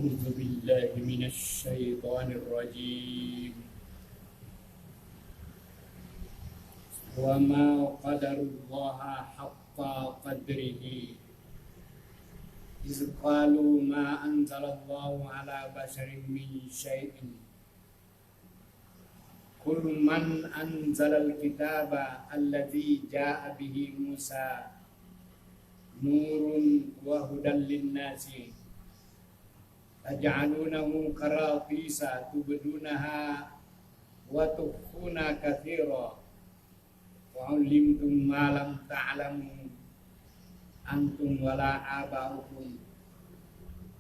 أعوذ بالله من الشيطان الرجيم وما قدر الله حق قدره إذ قالوا ما أنزل الله على بشر من شيء قل من أنزل الكتاب الذي جاء به موسى نور وهدى للناس تجعلونه قراطيس تبدونها وتخفون كثيرا وعلمتم ما لم تعلموا أنتم ولا آباؤكم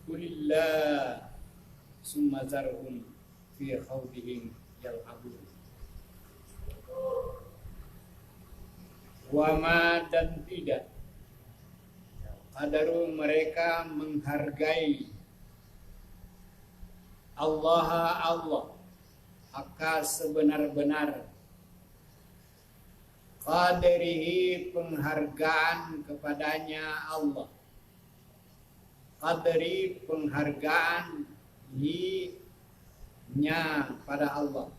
قل الله ثم ذرهم في خوضهم يلعبون. Wama dan tidak qadaru mereka menghargai Allah haka sebenar-benar qadrihi penghargaan kepadanya Allah, qadri penghargaan nya pada Allah,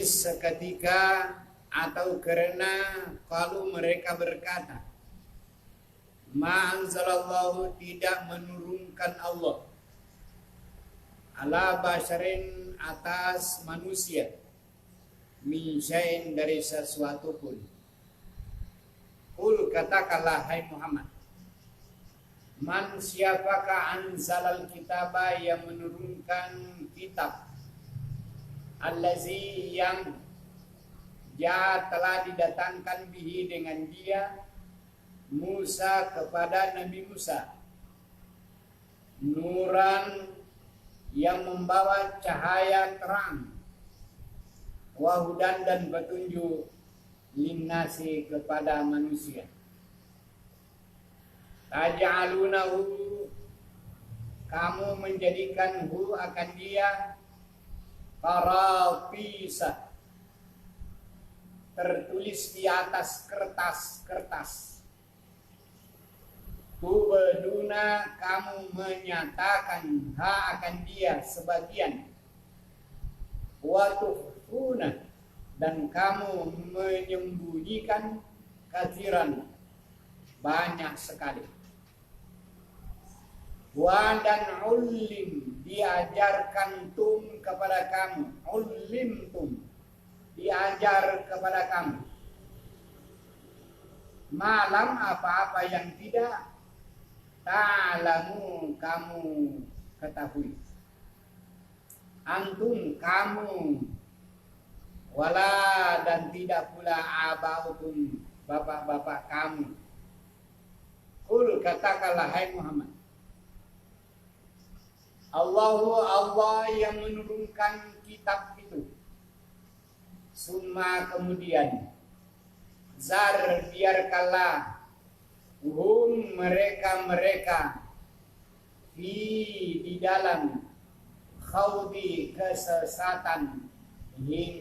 seketika atau karena kalau mereka berkata ma anzalallahu tidak menurunkan Allah ala basharin atas manusia min syai'in dari sesuatu pun. Qul katakanlah hai Muhammad, man siapakah anzalal kitaba yang menurunkan kitab, allazi yang ya telah didatangkan bihi dengan dia Musa kepada Nabi Musa, nuran yang membawa cahaya terang, wahudan dan petunjuk linnasi kepada manusia. Taj'alunahu kamu menjadikan hu akan dia qaratisa tertulis di atas kertas. Tubaduna kamu menyatakan ha akan dia sebagian, watukhuna dan kamu menyembunyikan katsiran banyak sekali. Wa dan ulim diajarkan tum kepada kamu, ulim tum diajar kepada kamu, malam apa-apa yang tidak ta'lamu kamu ketahui, antum kamu, wala dan tidak pula abaukum bapak-bapak kamu. Qul katakanlah hai Muhammad, Allah yang menurunkan kitab itu, summa kemudian zar biarkanlah mereka di dalam khawdi kesesatan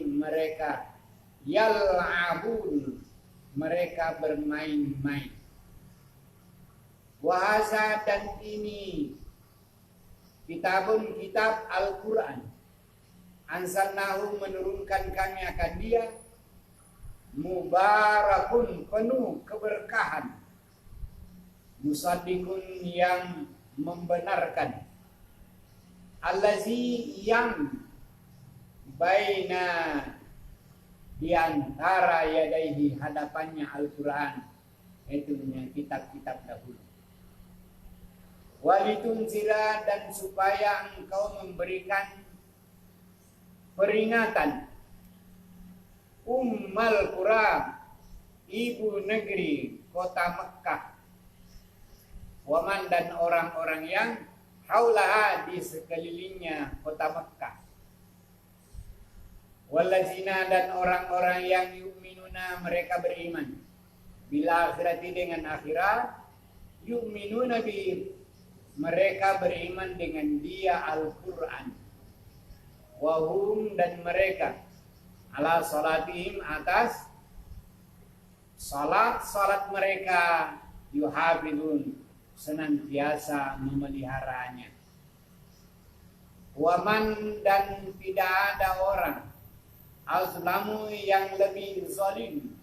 mereka yal'abun mereka bermain-main. Wahasa dan ini kitab Al-Quran anzalnahu menurunkan kami akan dia mubarakun penuh keberkahan, musaddiqun yang membenarkan, allazi yang baina di antara yadaihi hadapannya Al-Quran, itu kitab-kitab dahulu. Walitunzira dan supaya engkau memberikan peringatan Ummal Qura ibu negeri kota Mekkah, waman dan orang-orang yang haulaha di sekelilingnya kota Mekkah, walazina dan orang-orang yang yu'minuna mereka beriman bila akhirati dengan akhirat, yu'minuna bi mereka beriman dengan dia Al-Quran, wahum dan mereka ala salatihim atas salat mereka yuhafizun senantiasa memeliharanya. Waman dan tidak ada orang azlamu yang lebih zalim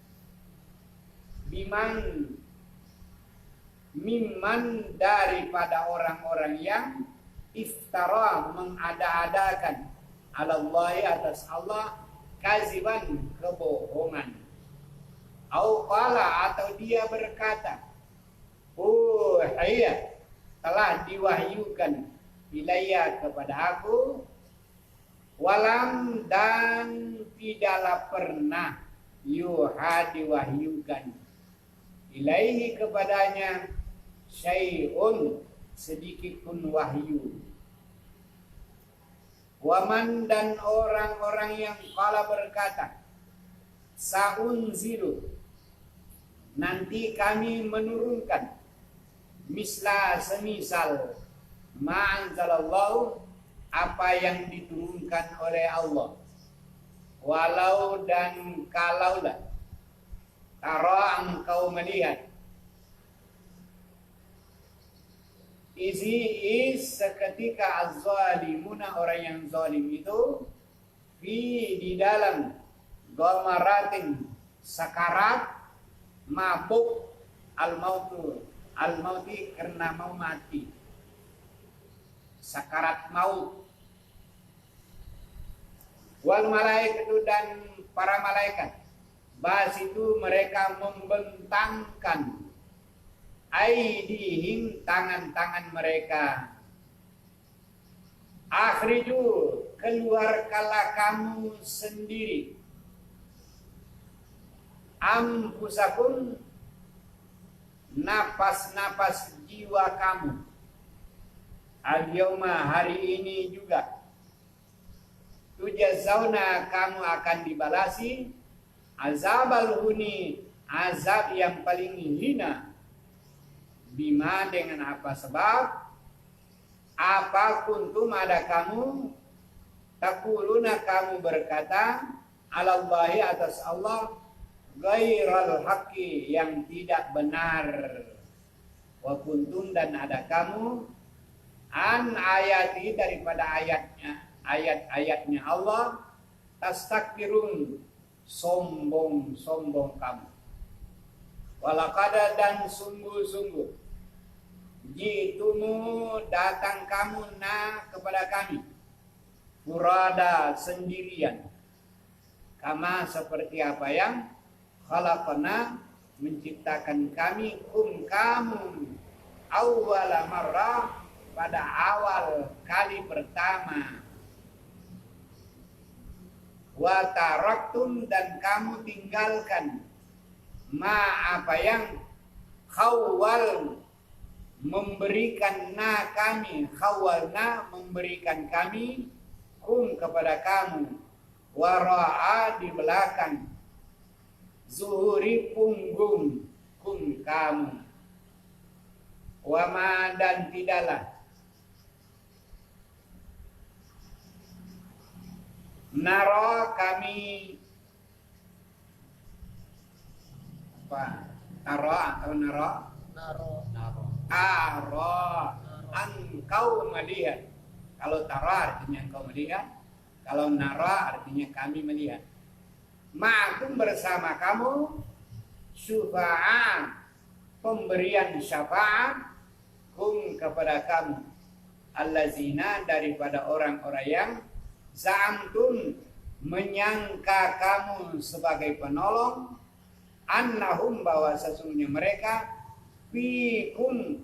mimman daripada orang-orang yang iftara mengada-adakan alallahi atas Allah kaziban kebohongan. Au qala atau dia berkata, oh iya telah diwahyukan ilayya kepada aku, walam dan tidaklah pernah yuha diwahyukan ilaihi kepadanya syai'un sedikit pun wahyu. Waman dan orang-orang yang qala berkata, saunzilu nanti kami menurunkan misla semisal ma'anzalallahu apa yang diturunkan oleh Allah. Walau dan kalaulah tara engkau melihat seketika az-zalimuna orang yang zalim itu di dalam ghamaratin sakarat mabuk al-mauti karena mau mati, sakarat maut. Wal malaikatu dan para malaikat bahas itu mereka membentangkan aidihim tangan-tangan mereka. Akhriju keluarkanlah kamu sendiri ampusakum napas-napas jiwa kamu. Al-yawma hari ini juga tujazauna kamu akan dibalasi azabal huni azab yang paling hina bima dengan apa sebab apa kuntum ada kamu takuluna kamu berkata alallahi atas Allah ghairal haqqi yang tidak benar. Wa kuntum dan ada kamu an ayati daripada ayat-ayatnya Allah tastakbirun sombong kamu. Walaqad dan sungguh-sungguh jitumu datang kamu kepada kami furada sendirian kama seperti apa yang khalaqna menciptakan kami kamu awwala marrah pada awal kali pertama. Wa taraktum dan kamu tinggalkan ma apa yang khawwal memberikan kami khawwalna memberikan kami kepada kamu wara'a di belakang zuhuri punggung kamu. Wama dan tidaklah naro kami apa taro atau naro engkau melihat. Kalau taro artinya engkau melihat, kalau naro artinya kami melihat. Ma'akum bersama kamu syufa'a pemberian syafaat kepada kamu allazina daripada orang-orang yang za'amtum menyangka kamu sebagai penolong annahum bahwa sesungguhnya mereka fikum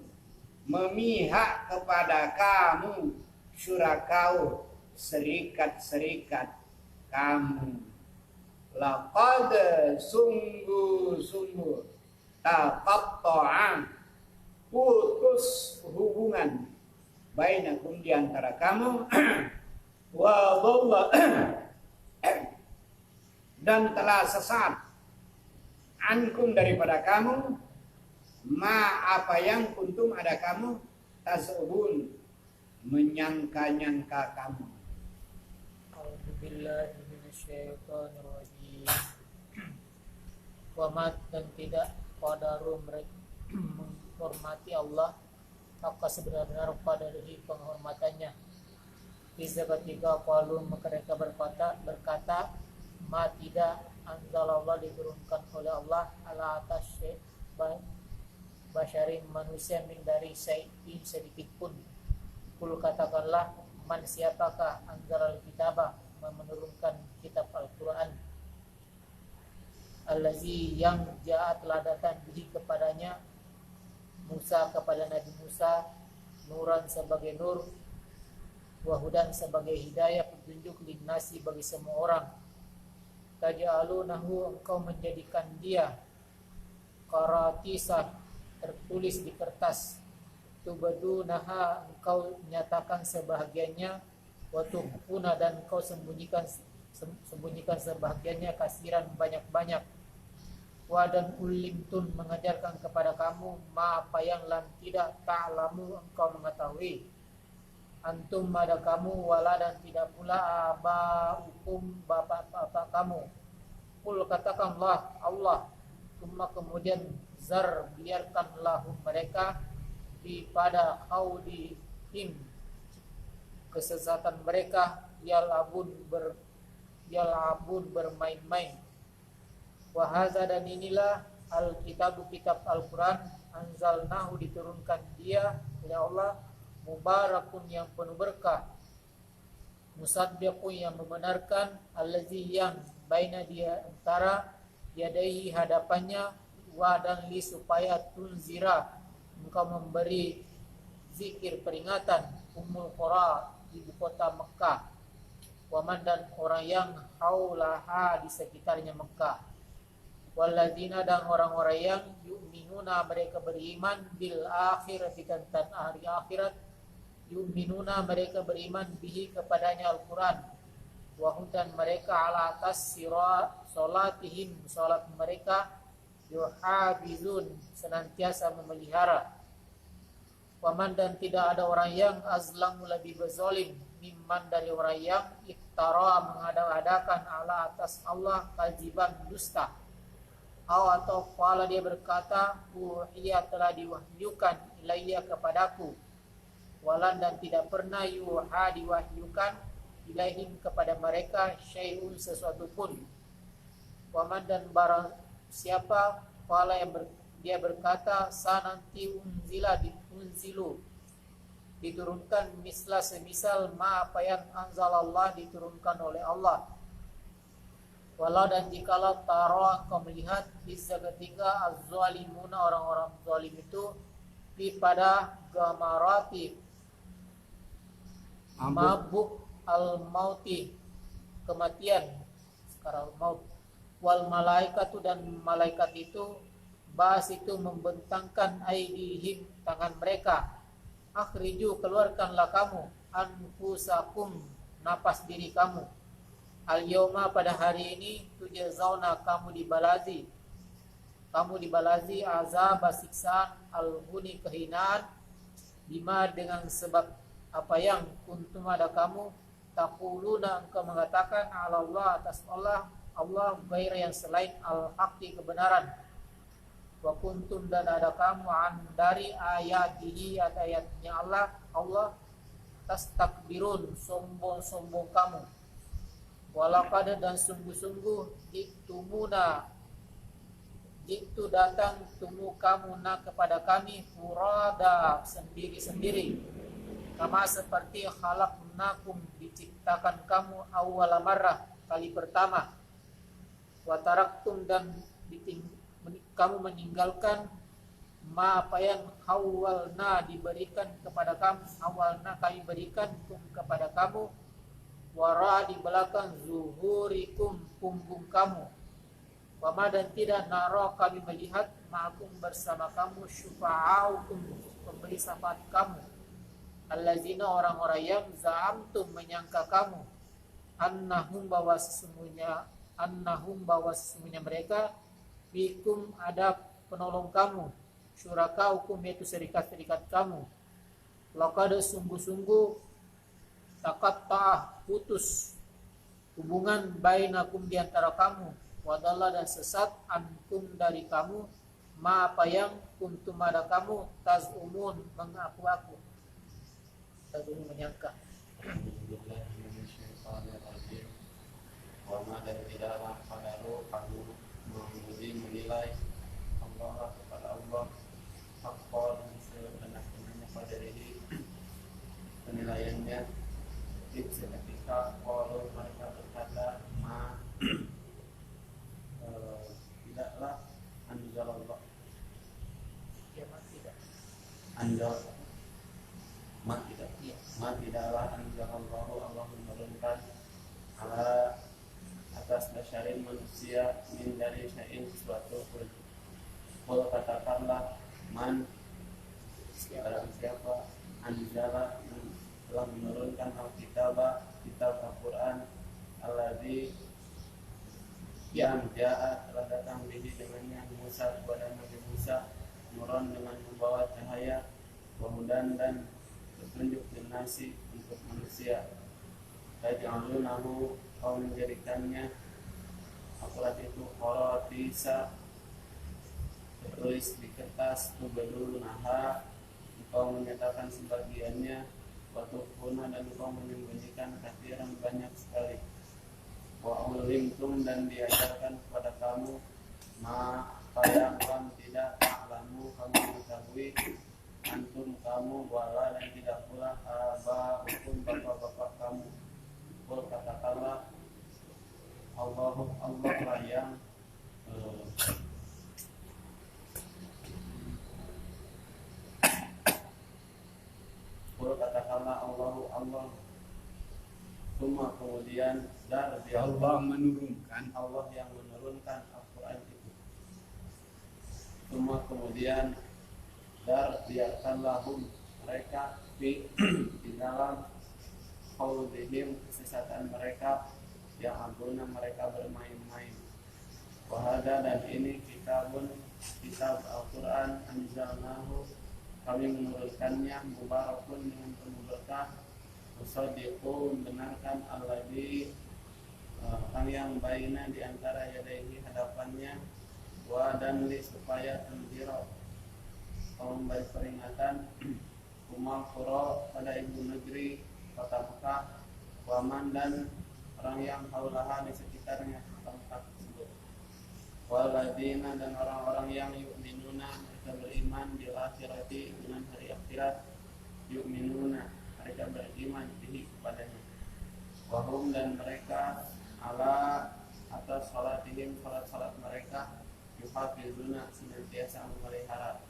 memihak kepada kamu syurakau serikat-serikat kamu. Laqad sungguh-sungguh taqatta'a putus hubungan bainakum di antara kamu wa dhalla dan telah sesat ankum daripada kamu ma apa yang kuntum ada kamu tasubun menyangka-nyangka kamu. A'udzubillahi minasyaitonirrajim. Wamat dan tidak qadaru mereka menghormati Allah maka sebenar-benar pada diri penghormatannya. Bisa ketika qalu mereka berkata ma tidak anzalallah diturunkan oleh Allah ala atas basyarin manusia min dari syai'in sedikit pun. Kul katakanlah man siapakah anzalal kitabah menurunkan kitab Al-Quran allazi yang jaat telah datang bihi kepadanya Musa kepada Nabi Musa nuran sebagai nur wahudan sebagai hidayah petunjuk linnasi bagi semua orang. Taj'alunahu engkau menjadikan dia qaratisah tertulis di kertas tubadunaha engkau nyatakan sebahagiannya wa tukhfuna dan engkau sembunyikan sebahagiannya kasiran banyak-banyak wa dan ulimtun mengajarkan kepada kamu ma apa yang lam tidak ta'lamu engkau mengetahui antum pada kamu wala dan tidak pula aba hukum bapak-bapak kamu. Kul katakanlah Allah cuma kemudian zar biarkanlah mereka di pada haudihim kesesatan mereka yalabun bermain-main. Wahaza dan inilah al-kitabu kitab Al-Quran anzalnahu diturunkan dia oleh Allah mubarakun yang penuh berkah musaddiqun yang membenarkan allazi yang baina dia antara yadaihi hadapannya wa dan li supaya tunzira engkau memberi zikir peringatan umul qura ibu kota Mekah waman dan orang yang haulaha di sekitarnya Mekah walladzina dan orang-orang yang yu'minuna mereka beriman bil akhirati dan hari akhirat yu'minuna mereka beriman bihi kepadanya Al-Quran wahum dan mereka ala atas solatihim solat mereka yuhabizun senantiasa memelihara. Waman dan tidak ada orang yang azlamu lebih berzalim mimman dari orang yang iftara mengada-adakan ala atas Allah kaziban dusta atau qala dia berkata uhiya telah diwahyukan ilayya kepadaku walan dan tidak pernah yuha diwahyukan ilaihim kepada mereka syai'un sesuatu pun. Waman dan barang siapa qala yang dia berkata sananti unzilu diturunkan misla semisal ma apa yang anzalallah diturunkan oleh Allah. Walau dan jikalau taro engkau melihat bisa ketika az-zalimuna orang-orang zalim itu di pada gamarati mabuk al-mauti kematian sekarang maut wal malaikatu dan malaikat itu bas itu membentangkan aidihim tangan mereka akhriju keluarkanlah kamu anfusakum napas diri kamu al yauma pada hari ini tujazauna kamu dibalazi azab siksaan al huni kehinaan bima dengan sebab apa yang kuntum ada kamu taquluna engkau mengatakan ala Allah atas Allah ghair yang selain al-haqqi kebenaran wa kuntum dan ada kamu an dari ayatihi ayatnya Allah tastakbirun sombong kamu walaqad dan sungguh-sungguh jitu datang tumu kamu kepada kami furada sendiri-sendiri kama seperti khalaqnakum diciptakan kamu awwala marrah kali pertama wa taraktum dan kamu meninggalkan ma apa yang awalna diberikan kepada kamu awalna kami berikan kepada kamu wara di belakang zuhurikum punggung kamu wama dan tidak naro kami melihat ma'akum bersama kamu syufa'aukum pemberi syafaat kamu allazina orang-orang yang za'amtum menyangka kamu annahum bahwa sesungguhnya mereka bikum ada penolong kamu syurakaukum yaitu serikat-serikat kamu laqad sungguh-sungguh taqatta'ah putus hubungan bainakum di antara kamu wadalla dan sesat ankum dari kamu ma apa yang kuntum ada kamu tazumun mengaku aku tazumun menyangka. Wama dan tidaklah padamu kamu memuji menilai Allah kepada Allah hakon sebenar-benarnya pada diri penilaiannya ketika kalau mereka berkata tidaklah anzalallah Ya tidak. anzal tidak Iya. tidaklah anzalallahu Allah menurunkan ala atas dasyarin manusia min dari syai'in sesuatu pun. Qul katakanlah man barang siapa anzala yang telah menurunkan kitab Al-Quran alladzi yang ja'a telah datang bihi dengannya Musa kepada Nabi Musa nuron dengan membawa cahaya wahudan dan petunjuk dinasi untuk manusia. Taj'alunahu kau menjadikannya Al-Quran itu bisa tertulis di kertas tubadulunaha engkau menyatakan sebagiannya waktu kuna dan engkau menyembunyikan kathiran banyak sekali wa ulimtum dan diajarkan kepada kamu ma apa yang kamu tidak ta'lamu kamu mengetahui antum kamu wala dan tidak pula aba hukum bapak-bapak kamu. Qul katakanlah Allah lah yang Qul katakanlah Allah Suma kemudian Allah menurunkan Allah yang menurunkan Al-Quran itu. Suma kemudian biarkanlah mereka di dalam qaulihim kesesatan mereka yang ambuna mereka bermain-main. Wahada dan ini kitab Al-Quran anzalnahu kami menurunkannya mubarakun dengan penuh berkah musaddiqu membenarkan alladzi yang baina di antara yadaihi hadapannya wa dan li supaya tenzira memberi peringatan umal qura pada ibu negeri kota Mekah waman dan orang yang haulaha di sekitarnya kota Mekah tersebut waladina dan orang-orang yang yu'minuna mereka beriman bil akhirati dengan hari akhirat yu'minuna mereka beriman bihi kepadanya wahum dan mereka ala atas salatihim salat mereka yuhafizuna senantiasa memelihara.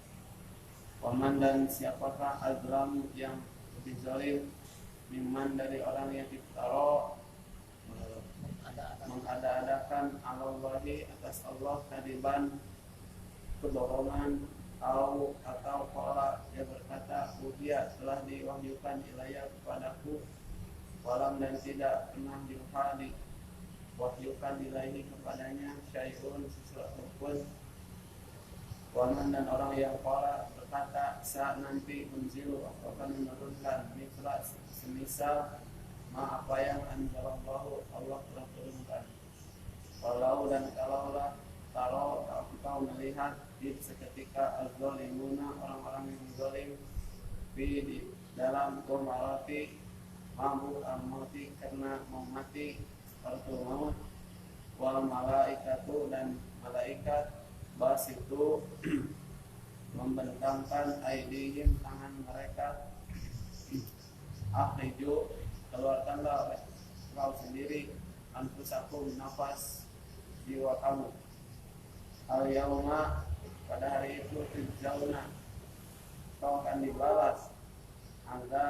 Waman dan siapakah azlam yang lebih zalim mimman dari orang yang iftara mengada-adakan Allahi atas Allah kadiban kebohongan atau qala dia berkata uhiya telah diwahyukan ilayya kepadaku walam dan tidak pernah diwahyukan ilahi kepadanya syai'un sesuatu pun. Waman dan orang yang qala berkata saat nanti unzilu akan menurunkan mithla semisal ma apa yang anzalallahu Allah telah turunkan. Walau dan kalaulah engkau melihat di seketika az-zalimuna orang-orang yang zalim di dalam komarati mampu mati karena mau mati seperti maut wal malaikatu dan malaikat bas itu membentangkan aidihim tangan mereka akhriju keluarkanlah kau sendiri anfusakum nafas jiwa kamu al yauma pada hari itu tujzauna kau akan dibalas angka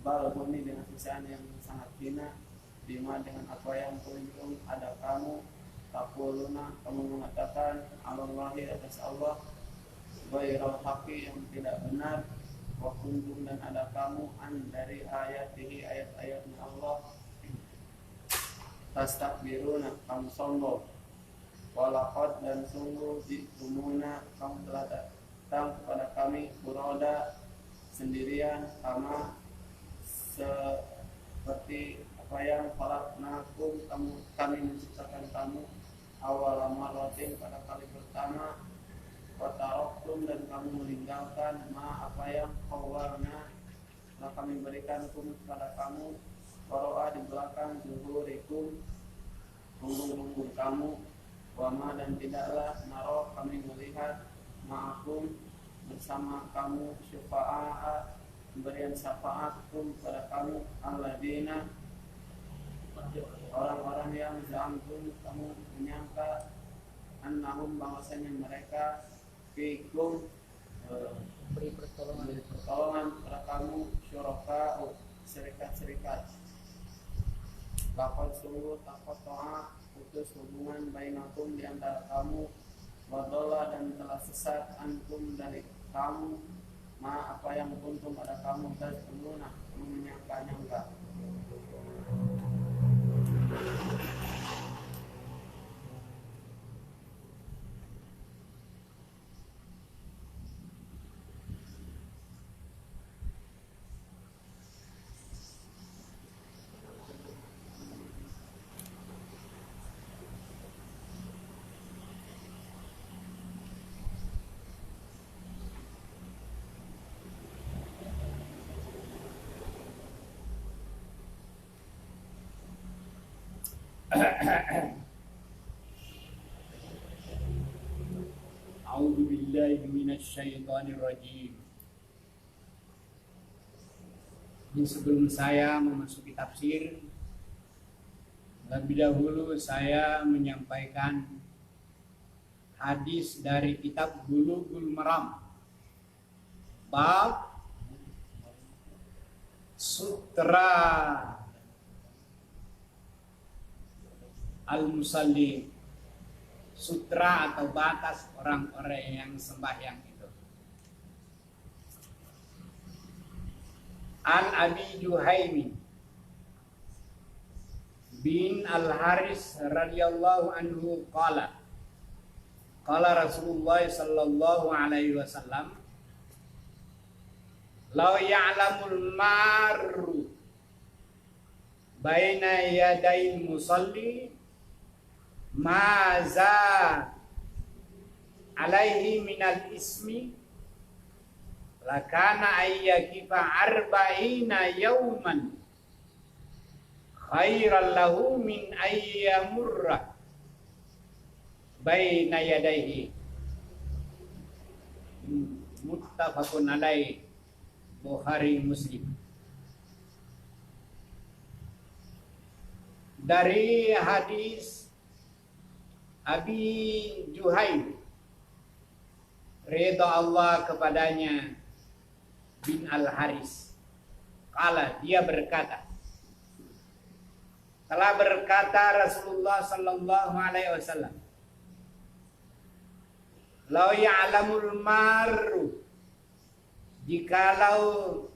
balhuni dengan siksaan yang sangat hina bima dengan apa yang kunjung ada kamu taquluna kamu mengatakan Allahi atas Allah ghairal haqqi yang tidak benar wa kuntum dan ada kamu an dari ayatihi ayat-ayatnya Allah tastakbiruna kamu sombong walaqad dan sungguh jitumuna kamu telah datang kepada kami furoda sendirian sama seperti apa yang falaknakum kami menciptakan kamu awal marratin pada kali pertama Wataroktum dan kamu meninggalkan ma apa yang khawalna telah kami berikan kepada kamu waro'a di belakang zuhurikum punggung-punggung kamu wama dan tidaklah naro kami melihat ma'akum bersama kamu syafa'at pemberian syafaatkum pada kamu alladzina orang-orang yang zamtum kamu menyangka annahum bahwasanya mereka fikum Beri pertolongan. pertolongan kepada kamu syuraka serikat-serikat bakal sungguh takut toa putus hubungan bainakum di antara kamu wadola dan telah sesat antum dari kamu ma apa yang kuntum pada kamu dan semuna menyangka-nyangka. A'udzu billahi minasy syaithanir rajim. Ini sebelum saya memasuki tafsir, lebih dahulu saya menyampaikan hadis dari kitab Bulughul Maram bab sutra al-musalli, sutra atau batas orang-orang yang sembahyang itu. An Abi Juhaimi bin Al-Haris radhiyallahu anhu qala Rasulullah sallallahu alaihi wasallam law ya'lamul marru baina yadayil musalli maza alaihi minal ismi lakana ayyakifa arba'ina yawman khairan lahu min ayyamurra baina yadayhi. Muttafaqun alaihi, Bukhari Muslim. Dari hadis Abi Juhaim, ridha Allah kepadanya, bin Al-Haris, kala dia berkata, telah berkata Rasulullah sallallahu alaihi wasallam, lau ya'lamul marru, jikalau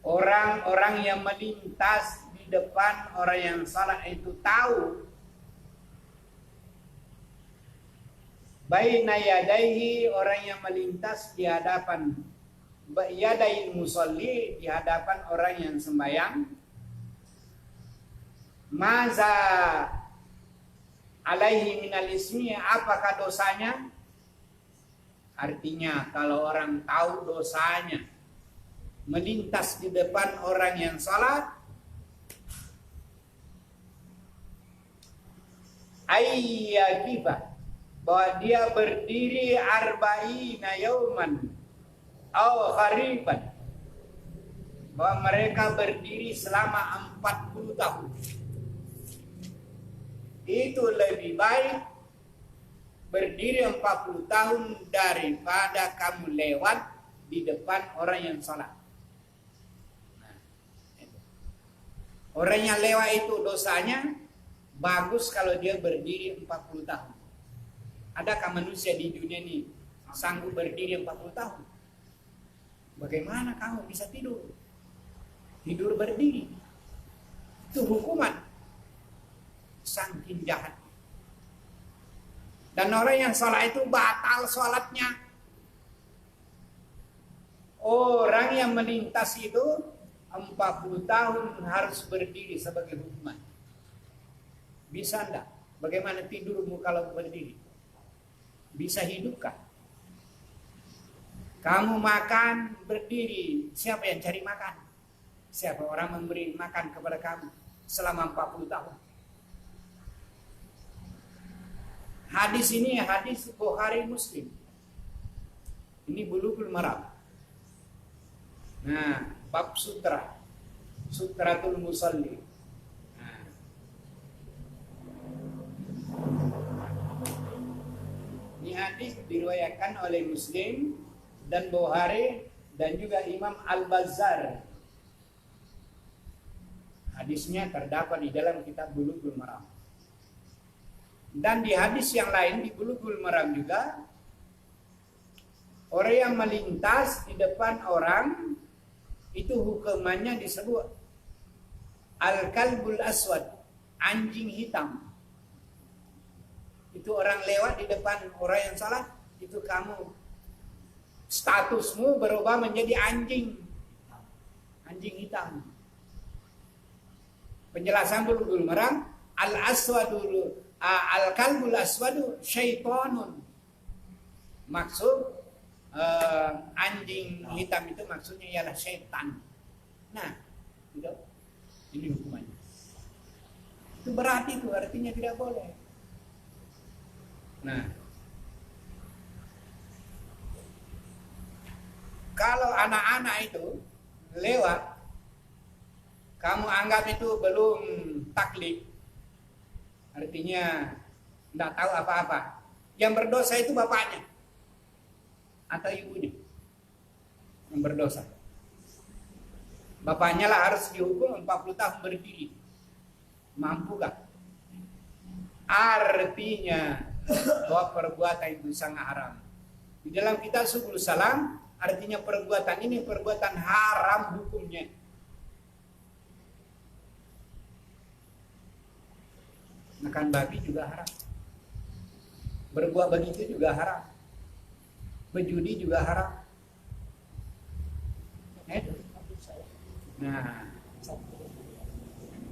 orang-orang yang melintas di depan orang yang salah itu tahu baina yadaihi, orang yang melintas di hadapan yadail musalli, di hadapan orang yang sembahyang, maza alaihi minal ismi, apakah dosanya? Artinya kalau orang tahu dosanya melintas di depan orang yang salat, ayyakifa, bahwa dia berdiri arba'ina yauman au khariban, bahwa mereka berdiri selama 40 tahun. Itu lebih baik berdiri 40 tahun daripada kamu lewat di depan orang yang salat. Orang yang lewat itu dosanya bagus kalau dia berdiri 40 tahun. Adakah manusia di dunia ini sanggup berdiri 40 tahun? Bagaimana kamu bisa tidur? Tidur berdiri. Itu hukuman. Saking jahat. Dan orang yang salat itu batal salatnya. Orang yang melintas itu 40 tahun harus berdiri sebagai hukuman. Bisa enggak? Bagaimana tidurmu kalau berdiri? Bisa hidupkah? Kamu makan berdiri, siapa yang cari makan? Siapa orang memberi makan kepada kamu selama 40 tahun? Hadis ini hadis Bukhari Muslim. Ini Bulughul Maram. Nah, bab sutra. Sutratul Musalli. Nah. Ini hadis diriwayatkan oleh Muslim dan Bukhari dan juga Imam Al-Bazzar. Hadisnya terdapat di dalam kitab Bulughul Maram. Dan di hadis yang lain di Bulughul Maram juga, orang yang melintas di depan orang itu hukumannya disebut al-kalbul aswad, anjing hitam. Itu orang lewat di depan orang yang salah, itu kamu statusmu berubah menjadi anjing hitam. Penjelasan Bulughul Maram, al-aswadul al-kalbul aswadu syaitonun. Maksud anjing hitam itu maksudnya ialah syaitan. Nah, itu ini hukumannya. Itu berarti itu artinya tidak boleh. Nah, kalau anak-anak itu lewat, kamu anggap itu belum taklif, artinya tidak tahu apa-apa. Yang berdosa itu bapaknya atau ibunya yang berdosa. Bapaknya lah harus dihukum 40 tahun berdiri. Mampukah? Artinya bahwa perbuatan itu sangat haram. Di dalam kitab Subul Salam, artinya perbuatan ini perbuatan haram hukumnya. Makan babi juga haram. Berbuat begitu juga haram. Berjudi juga haram. Nah,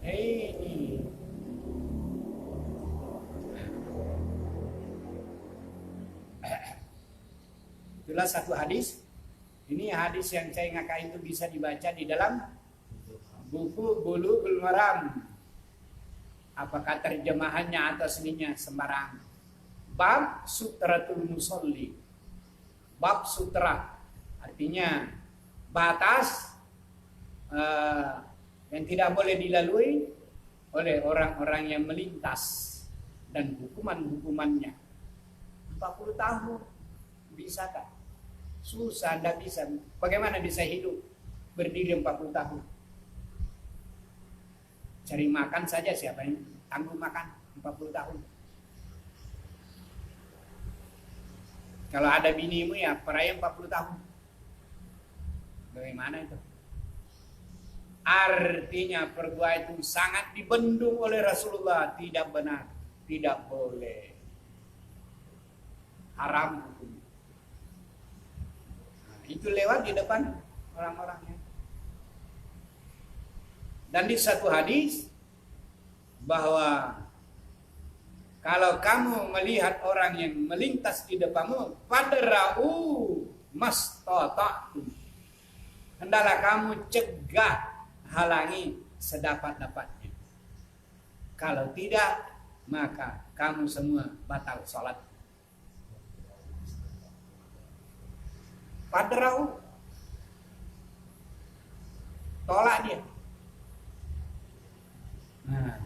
ini itulah satu hadis. Ini hadis yang saya ngakai itu bisa dibaca di dalam buku Bulughul Maram. Apakah terjemahannya atau aslinya sembarang. Bab Sutratul Musalli. Bab sutra artinya batas yang tidak boleh dilalui oleh orang-orang yang melintas dan hukuman-hukumannya 40 tahun. Bisakah? Susah, tidak bisa. Bagaimana bisa hidup berdiri 40 tahun? Cari makan saja siapa yang tangguh makan 40 tahun? Kalau ada binimu ya peraya 40 tahun. Bagaimana itu? Artinya perbuatan itu sangat dibendung oleh Rasulullah. Tidak benar. Tidak boleh. Haram hukum. Nah, itu lewat di depan orang-orangnya. Dan di satu hadis bahwa kalau kamu melihat orang yang melintas di depanmu, fadra'u mastata'tum. Hendaklah kamu cegah, halangi sedapat-dapatnya. Kalau tidak, maka kamu semua batal sholat. Fadra'u, tolak dia. Nah,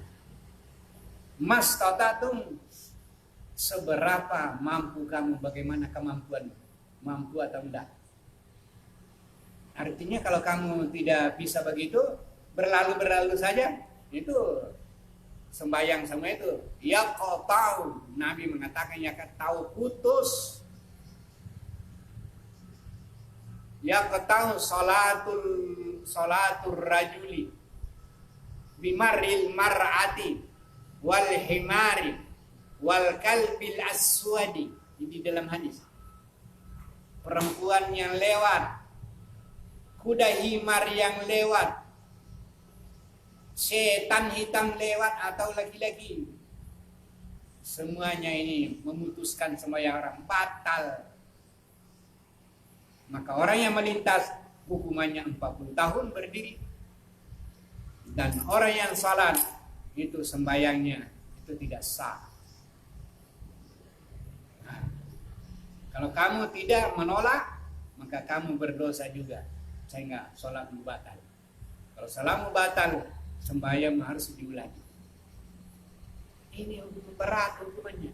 mastata'tum, seberapa mampu kamu, bagaimana kemampuan, mampu atau tidak. Artinya kalau kamu tidak bisa begitu, berlalu saja, itu sembahyang semua itu. Ya kau tahu, Nabi mengatakan ya kau tahu putus. Ya kau tahu salatul rajuli bimaril mar'ati wal himari wal kalbil aswadi. Ini dalam hadis. Perempuan yang lewat, kuda himar yang lewat, setan hitam lewat atau laki-laki, semuanya ini memutuskan sembahyang orang batal. Maka orang yang melintas hukumannya 40 tahun berdiri. Dan orang yang salat itu sembayangnya itu tidak sah. Nah, kalau kamu tidak menolak, maka kamu berdosa juga, sehingga salatmu batal. Kalau salatmu batal, sembahyang harus diulangi. Ini berat hukumannya.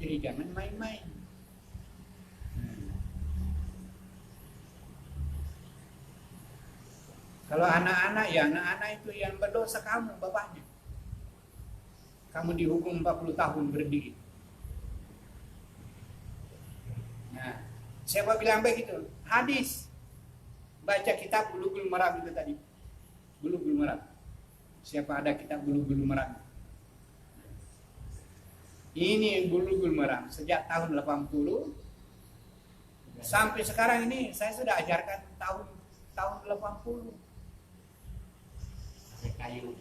Jadi jangan main-main. Kalau anak-anak, ya anak-anak itu yang berdosa kamu, bapaknya. Kamu dihukum 40 tahun berdiri. Nah, siapa bilang begitu? Hadis. Baca kitab Bulughul Maram itu tadi. Bulughul Maram. Siapa ada kitab Bulughul Maram? Ini Bulughul Maram. Sejak tahun 80 sampai sekarang ini saya sudah ajarkan tahun 80. Kayu.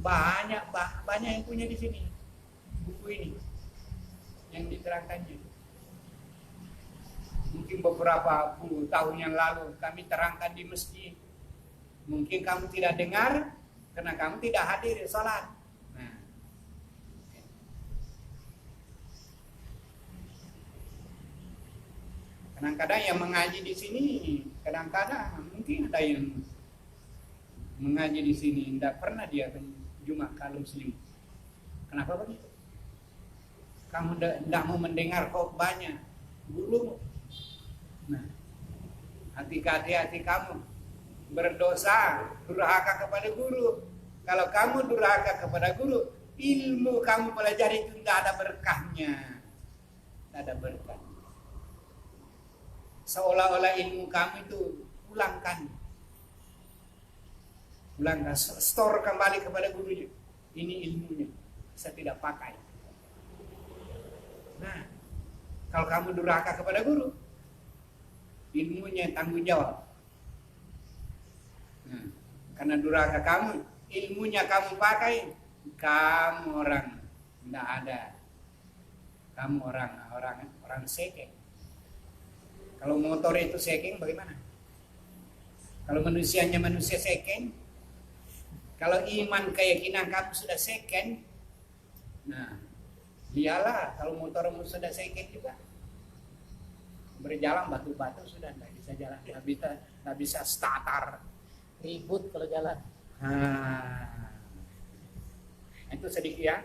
Banyak yang punya di sini buku ini yang diterangkannya. Mungkin beberapa puluh tahun yang lalu kami terangkan di masjid. Mungkin kamu tidak dengar karena kamu tidak hadir di salat. Nah, kadang-kadang yang mengaji di sini, kadang-kadang mungkin ada yang mengaji di sini tidak pernah dia Jumat kalau Muslim. Kenapa begitu? Kamu tidak mau mendengar khotbahnya guru. Nah, hati-hati kamu berdosa, durhaka kepada guru. Kalau kamu durhaka kepada guru, ilmu kamu pelajari itu tidak ada berkahnya. Tidak ada berkah. Seolah-olah ilmu kamu itu pulangkan, store kembali kepada gurunya. Ini ilmunya, saya tidak pakai. Nah, kalau kamu durhaka kepada guru, ilmunya tanggung jawab. Nah, karena durhaka kamu, ilmunya kamu pakai, kamu orang tidak ada. Kamu orang sekeng. Kalau motor itu sekeng bagaimana? Kalau manusianya manusia sekeng, kalau iman keyakinan kamu sudah second, nah lihatlah kalau motormu sudah second juga, berjalan batu-batu sudah tidak bisa jalan, tidak bisa starter, Ribut kalau jalan. nah, itu sedikit ya.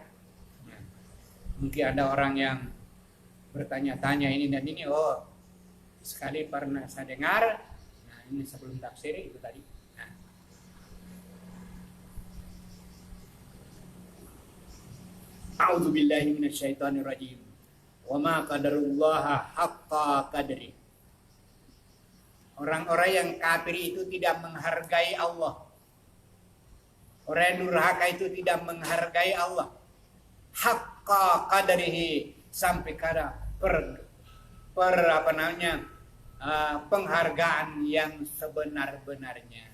Mungkin ada orang yang bertanya-tanya ini dan ini, oh sekali pernah saya dengar. Nah ini sebelum tafsir itu tadi. A'udzu billahi minasyaitonir rajim. Wa ma qadarullaha haqqa qadri. Orang-orang yang kafir itu tidak menghargai Allah. Orang yang durhaka itu tidak menghargai Allah. Haqqa qadrihi, sampai kada penghargaan yang sebenar-benarnya.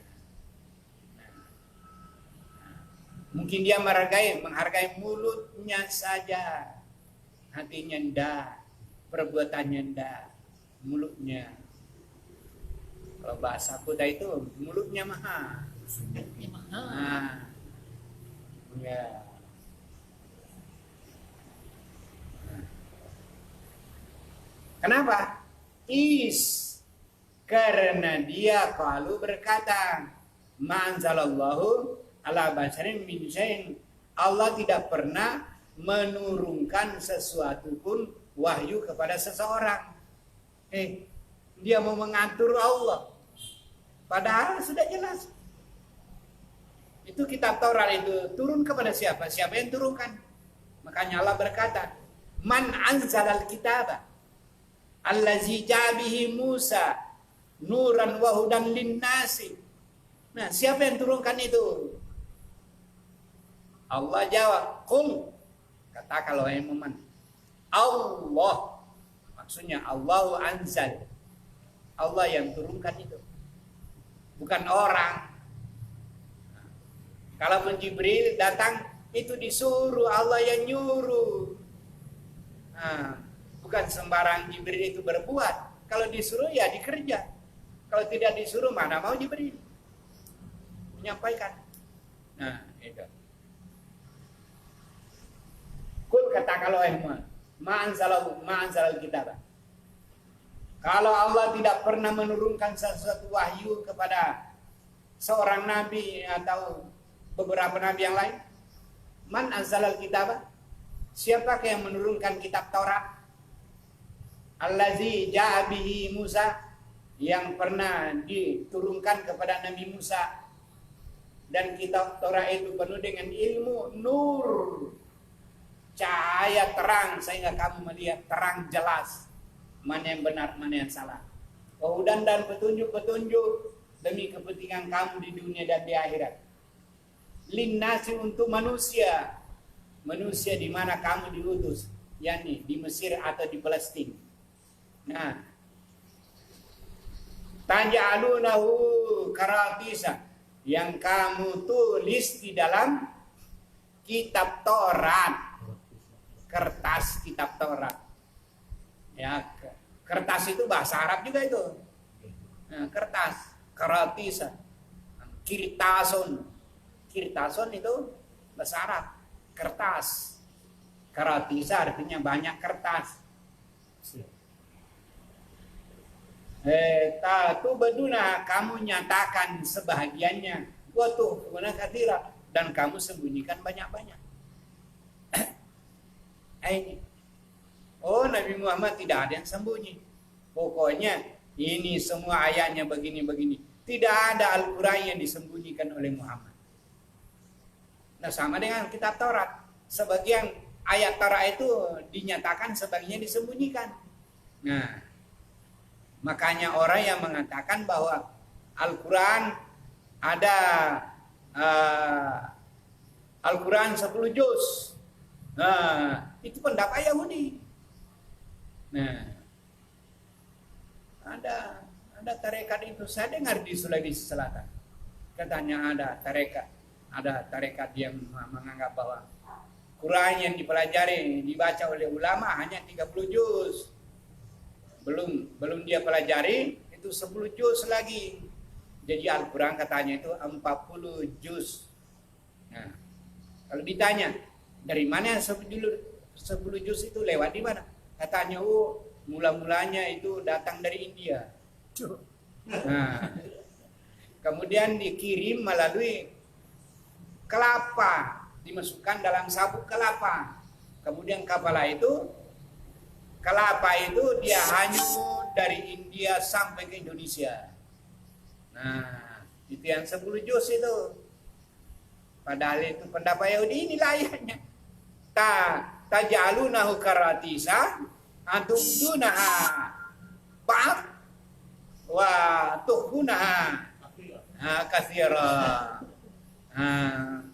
Mungkin dia menghargai mulutnya saja, hatinya ndak, perbuatannya ndak, mulutnya. Kalau bahasa Kuta itu mulutnya mahal. Nah, ya. Kenapa? Karena dia kalau berkata, ma'anzalallahu ala basharin min syai'in. Allah tidak pernah menurunkan sesuatu pun wahyu kepada seseorang. Dia mau mengatur Allah. Padahal sudah jelas. Itu kitab Taurat itu turun kepada siapa? Siapa yang turunkan? Makanya Allah berkata, man anzalal kitaba allazi jabihi Musa nuran wa hudan linnasi. Nah, siapa yang turunkan itu? Allah jawab, qul, katakan wahai Muhammad, Allah, maksudnya Allahu anzal, Allah yang turunkan itu, bukan orang. Kalau Jibril datang itu disuruh, Allah yang nyuruh. Bukan sembarang Jibril itu berbuat. Kalau disuruh ya dikerja. Kalau tidak disuruh mana mau diberi. Menyampaikan. Nah, itu. Kul kata kalau ma'anzalal kitab. Kalau Allah tidak pernah menurunkan sesuatu wahyu kepada seorang nabi atau beberapa nabi yang lain, man anzalal kitab? Siapakah yang menurunkan kitab Taurat? Allazi ja'a bihi Musa, yang pernah diturunkan kepada Nabi Musa. Dan kitab Taurat itu penuh dengan ilmu nur, cahaya terang, sehingga kamu melihat terang jelas mana yang benar, mana yang salah. Wahudan dan petunjuk-petunjuk demi kepentingan kamu di dunia dan di akhirat. Linnasi untuk manusia. Manusia di mana kamu diutus, yakni di Mesir atau di Palestina. Nah, taj'alunahu karatisa, yang kamu tulis di dalam kitab Taurat, kertas kitab Taurat. Ya, kertas itu bahasa Arab juga itu. Nah, kertas, karatisa, kirtason. Kirtason itu bahasa Arab, kertas. Karatisa artinya banyak kertas. Tatu beduna, kamu nyatakan sebahagiannya. Watuh guna katira, dan kamu sembunyikan banyak-banyak. Ini. Oh, Nabi Muhammad tidak ada yang sembunyi. Pokoknya ini semua ayatnya begini-begini. Tidak ada Al-Quran yang disembunyikan oleh Muhammad. Nah, sama dengan kitab Taurat. Sebagian ayat Taurat itu dinyatakan, sebagiannya disembunyikan. Nah, makanya orang yang mengatakan bahwa Al-Quran ada Al-Quran 10 juz. Nah, itu pendapat Yahudi. Nah, ada tarekat itu. Saya dengar di Sulawesi Selatan. Katanya ada tarekat yang menganggap bahwa Quran yang dipelajari, dibaca oleh ulama hanya 30 juz. Belum dia pelajari itu 10 juz lagi. Jadi Al-Quran katanya itu 40 juz. Nah, kalau ditanya dari mana 10 juz itu lewat di mana? Katanya mula-mulanya itu datang dari India. Nah, kemudian dikirim melalui kelapa, dimasukkan dalam sabuk kelapa. Kemudian kelapa itu dia hanyut dari India sampai ke Indonesia. Nah, itu yang 10 juz itu. Padahal itu pendapat Yahudi, ini layaknya. Taj'alunahu karatisa atubdunaha ba'd wa tukhfunaha katsira.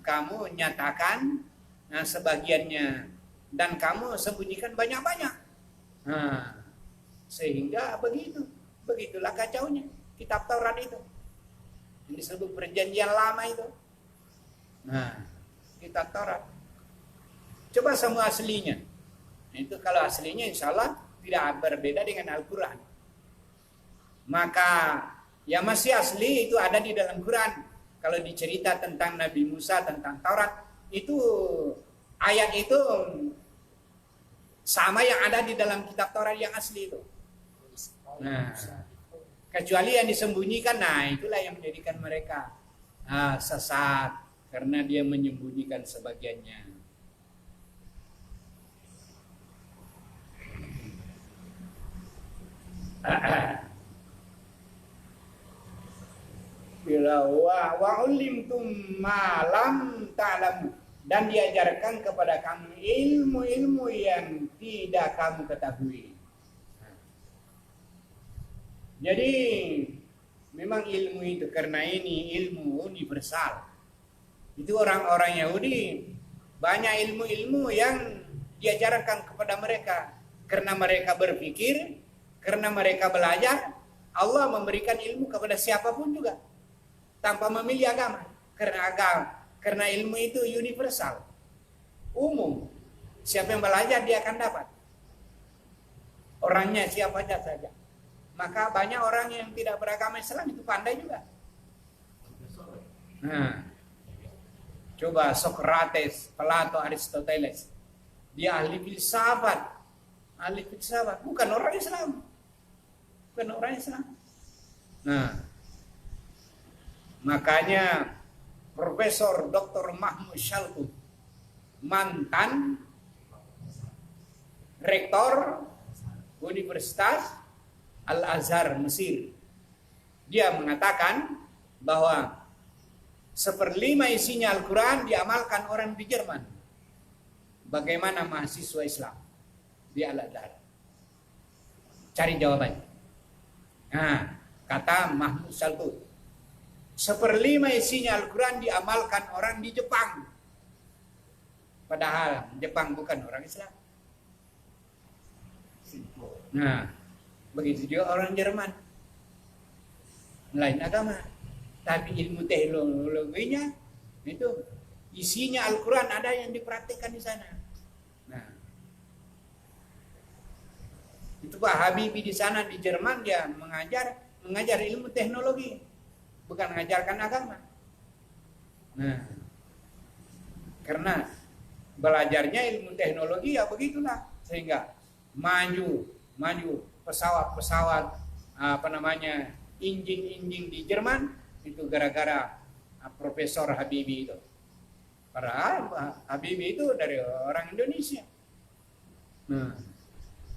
Kamu nyatakan sebagiannya dan kamu sembunyikan banyak-banyak. Sehingga begitulah kacaunya kitab Taurat itu. Yang disebut perjanjian lama itu. Nah, kitab Taurat. Coba semua aslinya. Itu kalau aslinya insya Allah tidak berbeda dengan Al-Quran. Maka yang masih asli itu ada di dalam Quran. Kalau dicerita tentang Nabi Musa, tentang Taurat, itu ayat itu sama yang ada di dalam kitab Taurat yang asli itu. Nah, kecuali yang disembunyikan, nah itulah yang menjadikan mereka sesat karena dia menyembunyikan sebagiannya. Bila wa ulimtum ma lam ta'lamu, dan diajarkan kepada kamu ilmu-ilmu yang tidak kamu ketahui. Jadi memang ilmu itu, karena ini ilmu universal. Itu orang-orang Yahudi banyak ilmu-ilmu yang diajarkan kepada mereka karena mereka berpikir, karena mereka belajar. Allah memberikan ilmu kepada siapapun juga tanpa memilih agama. Karena ilmu itu universal, umum. Siapa yang belajar dia akan dapat. Orangnya siapa saja. Maka banyak orang yang tidak beragama Islam itu pandai juga. Nah, coba Socrates, Plato, Aristoteles, dia ahli filsafat, bukan orang Islam, Nah, makanya Profesor Dr. Mahmud Syalku, mantan rektor Universitas Al-Azhar Mesir, dia mengatakan bahwa 1/5 isinya Al-Quran diamalkan orang di Jerman. Bagaimana mahasiswa Islam di Al-Azhar? Cari jawabannya. Nah, kata Mahmud Syalku, 1/5 isinya Al-Quran diamalkan orang di Jepang. Padahal Jepang bukan orang Islam. Nah, begitu juga orang Jerman, lain agama, tapi ilmu teknologinya itu isinya Al-Quran, ada yang dipraktikkan di sana. Nah, itu Pak Habibie di sana di Jerman, dia mengajar ilmu teknologi, bukan mengajarkan agama. Nah, karena belajarnya ilmu teknologi ya begitulah, sehingga maju pesawat injing di Jerman itu gara-gara Profesor Habibie itu. Padahal Habibie itu dari orang Indonesia. Nah,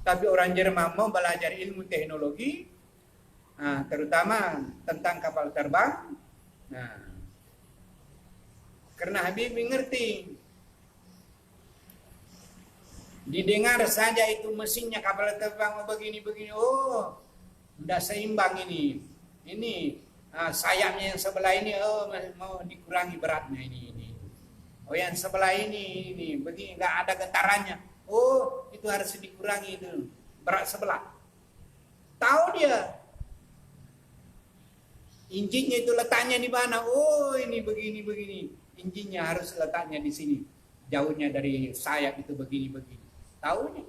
tapi orang Jerman mau belajar ilmu teknologi, terutama tentang kapal terbang. Nah, karena Habibie ngerti, didengar saja itu mesinnya kapal terbang begini, oh, udah seimbang ini sayapnya yang sebelah ini, oh, mau dikurangi beratnya ini, oh yang sebelah ini begini, nggak ada getarannya, oh itu harus dikurangi itu berat sebelah. Tahu dia injinnya itu letaknya di mana, oh ini begini, injinnya harus letaknya di sini, jauhnya dari sayap itu begini. Tahunya.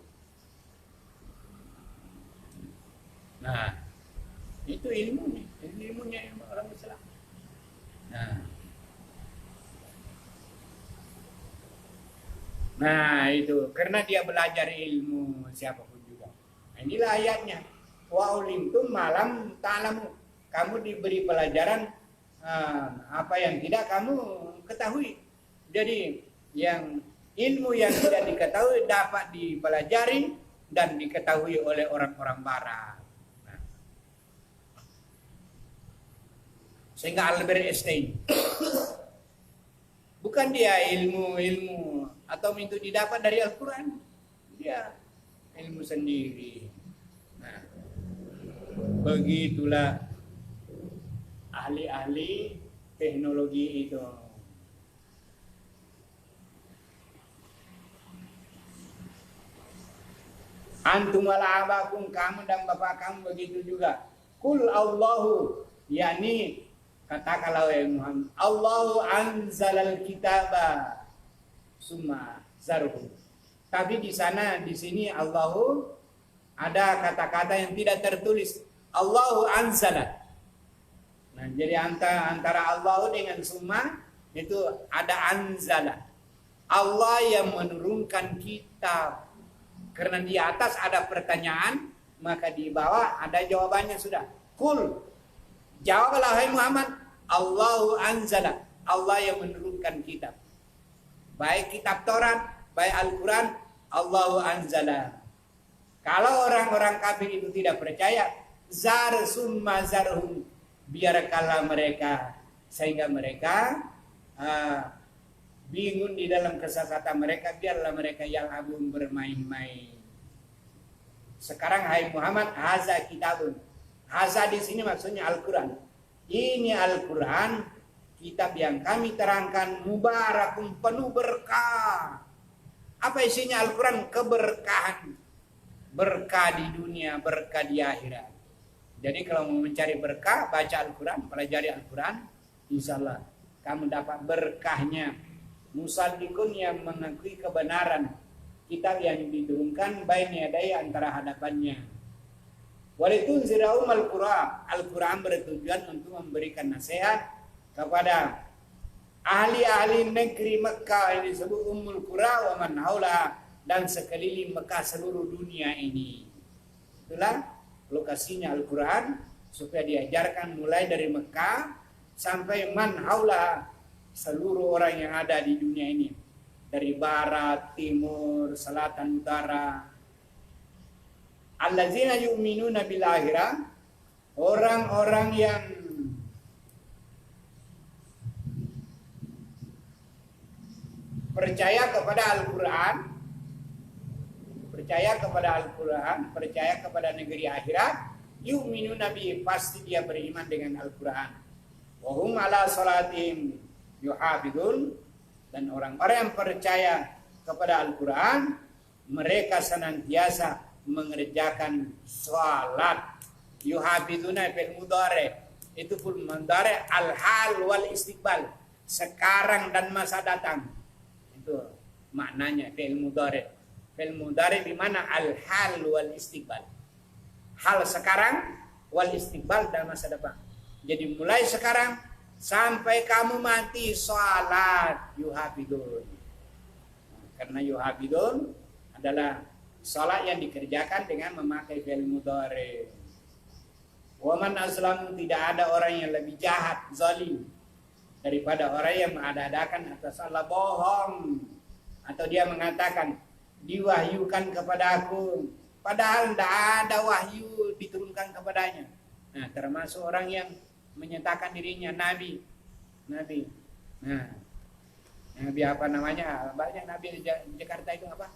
Nah, itu ilmunya orang Islam. Nah, itu karena dia belajar ilmu siapapun juga. Nah, inilah ayatnya. Wa ulimtum malam ta'lamu. Kamu diberi pelajaran apa yang tidak kamu ketahui. Jadi ilmu yang tidak diketahui dapat dipelajari dan diketahui oleh orang-orang barat. Nah, sehingga Albert Einstein bukan dia ilmu atau itu didapat dari Al-Quran, dia ilmu sendiri. Nah, begitulah ahli-ahli teknologi itu. Antum wala abakum, kamu dan bapak kamu begitu juga. Kul Allahu, yakni katakanlah wahai Muhammad, Allahu anzalal kitaba summa zarhu. Tapi di sini Allahu ada kata-kata yang tidak tertulis. Allahu anzala. Nah, jadi antara Allahu dengan summa itu ada anzala. Allah yang menurunkan kitab. Karena di atas ada pertanyaan, maka di bawah ada jawabannya sudah. Kul, jawablah hai Muhammad, Allahu anzala, Allah yang menurunkan kitab. Baik kitab Taurat, baik Al-Quran, Allahu anzala. Kalau orang-orang kafir itu tidak percaya, zar summa zarhum, biarkanlah mereka, sehingga mereka bingung di dalam kesesatan mereka, biarlah mereka yang abun bermain-main. Sekarang hai Muhammad, haza kitabun. Haza di sini maksudnya Al-Quran. Ini Al-Quran, kitab yang kami terangkan, mubarakun, penuh berkah. Apa isinya Al-Quran? Keberkahan. Berkah di dunia, berkah di akhirat. Jadi kalau mau mencari berkah, baca Al-Quran, pelajari Al-Quran, insyaallah kamu dapat berkahnya. Musaddiqun, yang mengakui kebenaran kitab yang diturunkan, baina yadai, antara hadapannya. Walitunzira umal Qur'an. Al-Quran bertujuan untuk memberikan nasihat kepada ahli-ahli negeri Mekah yang disebut Ummul Qura wa man haula, dan sekeliling Mekah seluruh dunia ini. Itulah lokasinya Al-Quran, supaya diajarkan mulai dari Mekah sampai man haula, seluruh orang yang ada di dunia ini, dari barat, timur, selatan, utara. Allazina yu'minuna bil akhirah, orang-orang yang percaya kepada Al-Quran, percaya kepada negeri akhirat, yu'minu nabi, pasti dia beriman dengan Al-Quran. Wahum ala salatihim yuhafidun, dan orang-orang yang percaya kepada Al-Quran, mereka senantiasa mengerjakan salat. Yuhafiduna fil mudhari, itu pun mudhari al-hal wal istiqbal, sekarang dan masa datang. Itu maknanya fi'il mudhari. Fi'il mudhari di mana al-hal wal istiqbal. Hal sekarang, wal istiqbal dan masa depan. Jadi mulai sekarang sampai kamu mati salat yuhafidun. Karena yuhafidun adalah salat yang dikerjakan dengan memakai fi'il mudhari. Wa man azlamu, tidak ada orang yang lebih jahat, zalim, daripada orang yang mengada-adakan atas Allah bohong, atau dia mengatakan diwahyukan kepada aku, padahal tidak ada wahyu diturunkan kepadanya. Nah, termasuk orang yang menyatakan dirinya nabi. Nah, nabi apa namanya? Banyak nabi di Jakarta itu apa?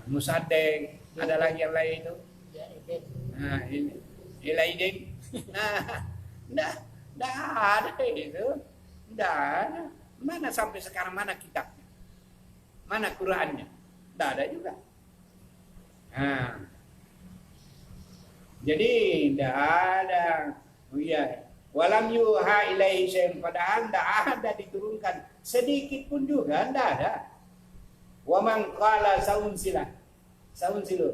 Musaddiq. Ada lagi yang lain itu. Nah, ini Ilaidin. Nah, Nggak ada itu. Nggak ada. Mana sampai sekarang, mana kitabnya? Mana Qur'annya? Nggak ada juga. Nah, jadi nggak ada. Oh iya. Walam yuha ilaihi syai'un, padahal nggak ada diturunkan sedikit pun juga, nggak ada. Wa man qala saunsilu,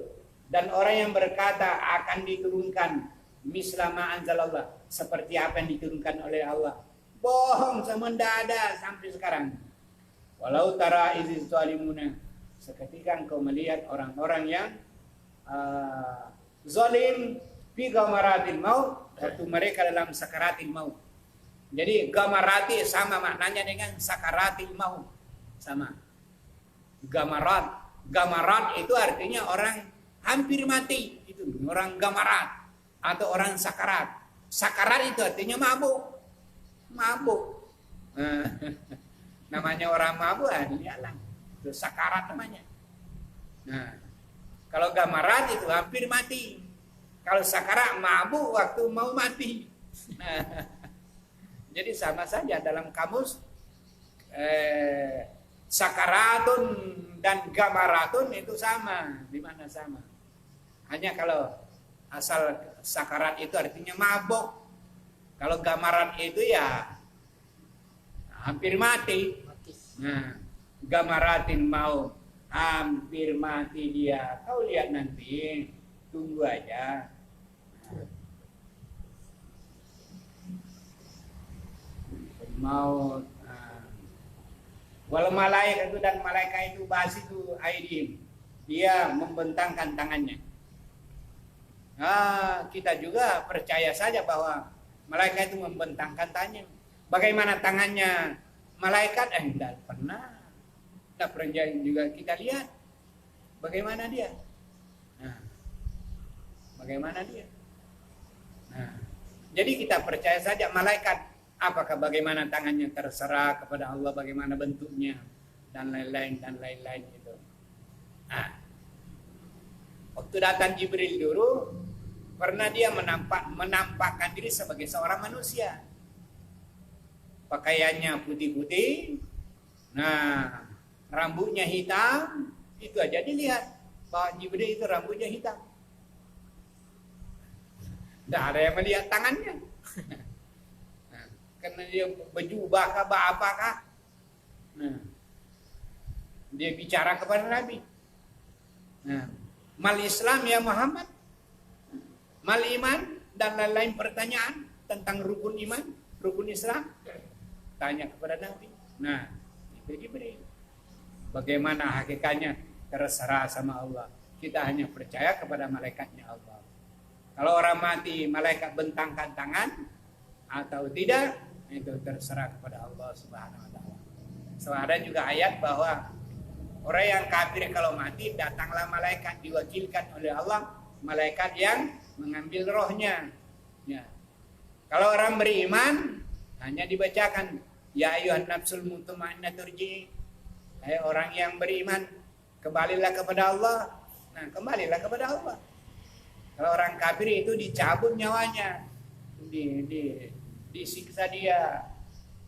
dan orang yang berkata akan diturunkan mislama anzalallah, seperti apa yang diturunkan oleh Allah, bohong, sama ndak ada sampai sekarang. Walau tara iziz zalimuna, seketika engkau melihat orang-orang yang zalim fi gamaratil maut, waktu mereka dalam sakaratil maut. Jadi gamarati sama maknanya dengan sakaratil maut, sama. Gamarat itu artinya orang hampir mati, itu orang gamarat atau orang sakarat. Sakarat itu artinya mabuk. Namanya orang mabuk, iyalah. Itu sakarat namanya. Nah, kalau gamarat itu hampir mati. Kalau sakarat mabuk waktu mau mati. Nah, jadi sama saja dalam kamus sakaratun dan gamaratun itu sama, di mana sama. Hanya kalau asal sakarat itu artinya mabuk. Kalau gamarat itu ya hampir mati. Nah, gamaratin mau hampir mati dia. Kau lihat nanti, tunggu aja. Mau wal malaikat itu, dan malaikat itu basitu aidihim, dia membentangkan tangannya. Kita juga percaya saja bahwa malaikat itu membentangkan tangannya. Bagaimana tangannya malaikat? Tidak pernah juga kita lihat. Bagaimana dia? Bagaimana dia? Jadi kita percaya saja malaikat. Apakah bagaimana tangannya terserah kepada Allah, bagaimana bentuknya, dan lain-lain gitu. Waktu datang Jibril dulu, pernah dia menampakkan diri sebagai seorang manusia. Pakaiannya putih-putih, rambutnya hitam, itu aja dilihat bahwa Jibril itu rambutnya hitam. Tidak ada yang melihat tangannya. Karena dia berjubah kah, apakah? Dia bicara kepada Nabi. Mal Islam ya Muhammad. mal iman dan lain-lain pertanyaan tentang rukun iman, rukun Islam, tanya kepada Nabi. Nah, itu diberi. Bagaimana hakikatnya terserah sama Allah. Kita hanya percaya kepada malaikatnya Allah. Kalau orang mati, malaikat bentangkan tangan atau tidak, itu terserah kepada Allah Subhanahu wa taala. So ada juga ayat bahwa orang yang kafir kalau mati datanglah malaikat diwakilkan oleh Allah, malaikat yang mengambil rohnya. Ya. Kalau orang beriman hanya dibacakan ya ayyuhan nafsul mutmainnah turji. Hai orang yang beriman, kembalilah kepada Allah. Nah, kembalilah kepada Allah. Kalau orang kafir itu dicabut nyawanya, disiksa dia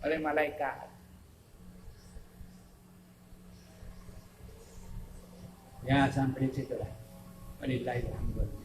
oleh malaikat. Ya, sampai situ lah. Walillahi alhamdulillah.